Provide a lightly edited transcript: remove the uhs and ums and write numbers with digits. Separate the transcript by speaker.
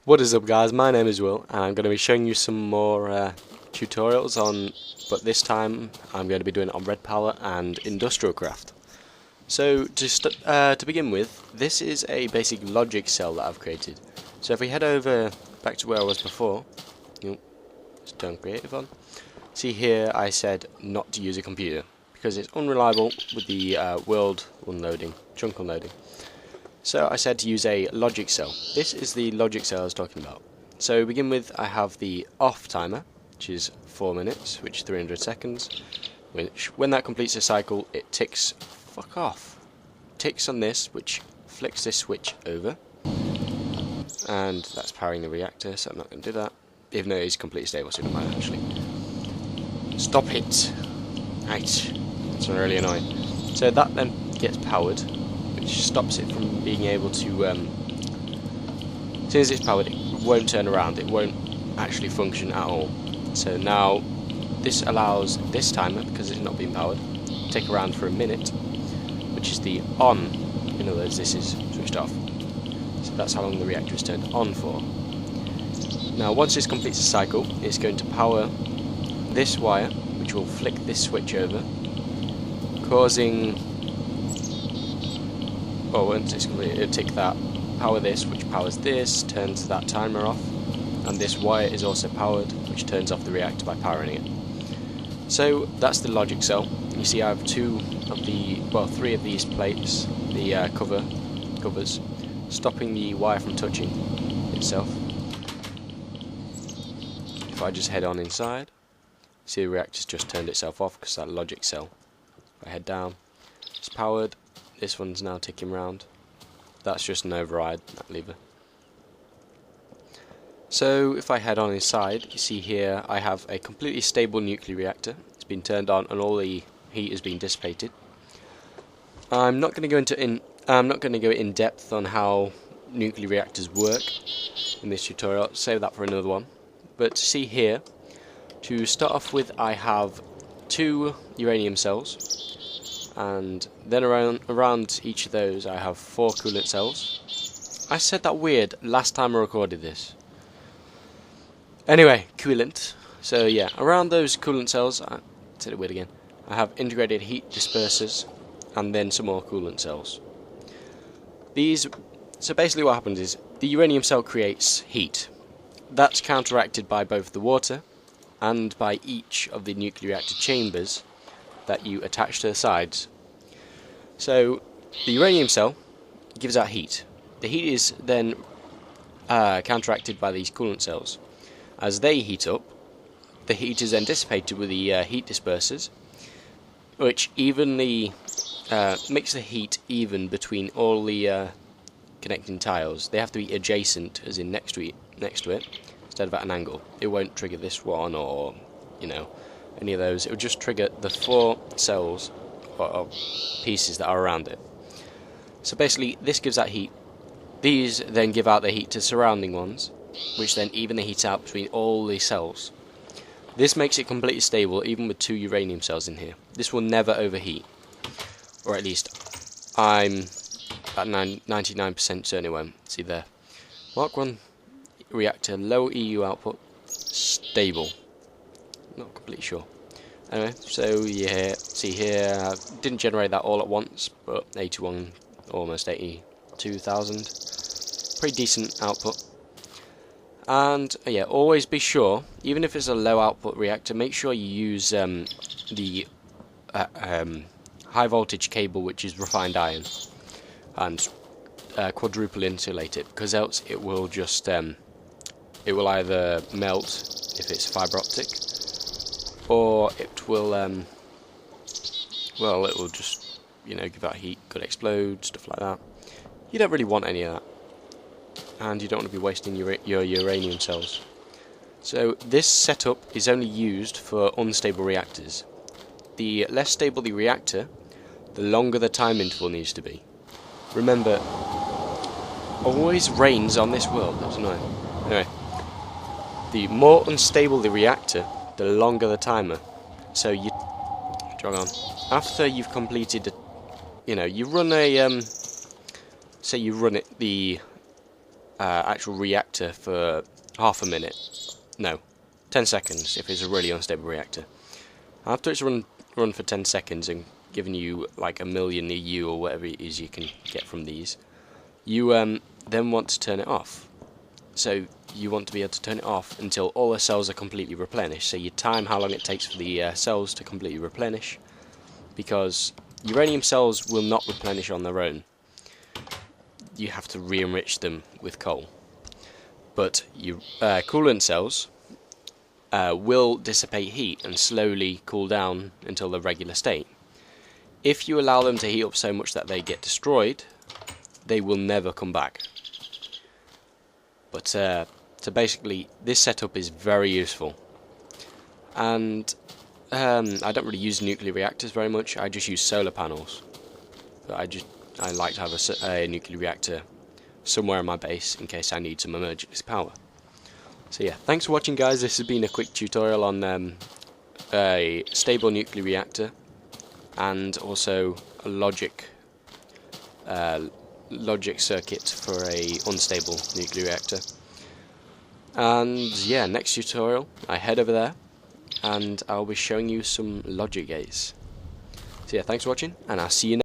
Speaker 1: What is up, guys? My name is Will, and I'm going to be showing you some more tutorials on, but this time I'm going to be doing it on Redpower and Industrialcraft. So to begin with, this is a basic logic cell that I've created. So if we head over back to where I was before, just turn creative on. See here, I said not to use a computer because it's unreliable with the world unloading, chunk unloading. So I said to use a logic cell. This is the logic cell I was talking about. So to begin with, I have the off timer, which is 4 minutes, which is 300 seconds, which when that completes a cycle, it ticks, ticks on this, which flicks this switch over, and that's powering the reactor, so I'm not going to do that, even though it is completely stable, so it doesn't matter actually. Stop it! Right, that's really annoying. So that then gets powered, which stops it from being able to, as soon as it's powered, it won't turn around, it won't actually function at all. So now this allows this timer, because it's not being powered, to tick around for a minute, which is the on. In other words, this is switched off. So that's how long the reactor is turned on for. Now once this completes the cycle, it's going to power this wire, which will flick this switch over, causing, well, once it's completed, it'll tick that, power this, which powers this, turns that timer off, and this wire is also powered, which turns off the reactor by powering it. So that's the logic cell. You see I have three of these plates, the covers, stopping the wire from touching itself. If I just head on inside, see the reactor's just turned itself off because that logic cell. If I head down, it's powered. This one's now ticking round. That's just an override, that lever. So if I head on inside, you see here I have a completely stable nuclear reactor. It's been turned on and all the heat has been dissipated. I'm not going to go in depth on how nuclear reactors work in this tutorial. I'll save that for another one. But see here, to start off with, I have 2 uranium cells. And then around each of those I have 4 coolant cells. I said that weird last time I recorded this. Anyway, coolant. So yeah, around those coolant cells, I said it weird again, I have integrated heat dispersers and then some more coolant cells. So basically what happens is the uranium cell creates heat. That's counteracted by both the water and by each of the nuclear reactor chambers that you attach to the sides. So the uranium cell gives out heat. The heat is then counteracted by these coolant cells. As they heat up, the heat is then dissipated with the heat dispersers, which evenly makes the heat even between all the connecting tiles. They have to be adjacent, as in next to it, instead of at an angle. It won't trigger this one or any of those. It will just trigger the 4 cells or pieces that are around it. So basically this gives out heat. These then give out the heat to surrounding ones, which then even the heat out between all the cells. This makes it completely stable even with 2 uranium cells in here. This will never overheat, or at least I'm at 99% certain it won't. See there, Mark 1 reactor, low EU output, stable. Not completely sure. Anyway, so yeah, see here, I didn't generate that all at once, but 81, almost 82,000. Pretty decent output. And yeah, always be sure, even if it's a low output reactor, make sure you use the high voltage cable, which is refined iron, and quadruple insulate it, because else it will just it will either melt if it's fibre optic, or it will it will just give out heat, could explode, stuff like that. You don't really want any of that, and you don't want to be wasting your uranium cells. So this setup is only used for unstable reactors. The less stable the reactor, the longer the time interval needs to be. Remember, always rains on this world. That's annoying. Anyway, the more unstable the reactor, the longer the timer. So you jog on. After you've completed, you run a say you run it the actual reactor for half a minute. No, 10 seconds if it's a really unstable reactor. After it's run for 10 seconds and given you like a million EU or whatever it is you can get from these, you then want to turn it off. So you want to be able to turn it off until all the cells are completely replenished. So you time how long it takes for the cells to completely replenish, because uranium cells will not replenish on their own. You have to re-enrich them with coal. But coolant cells will dissipate heat and slowly cool down until the regular state. If you allow them to heat up so much that they get destroyed, they will never come back. But so basically, this setup is very useful. And I don't really use nuclear reactors very much. I just use solar panels. But I like to have a nuclear reactor somewhere on my base in case I need some emergency power. So yeah, thanks for watching, guys. This has been a quick tutorial on a stable nuclear reactor and also a logic circuit for a unstable nuclear reactor. And yeah, next tutorial I head over there and I'll be showing you some logic gates. So yeah, thanks for watching and I'll see you next time.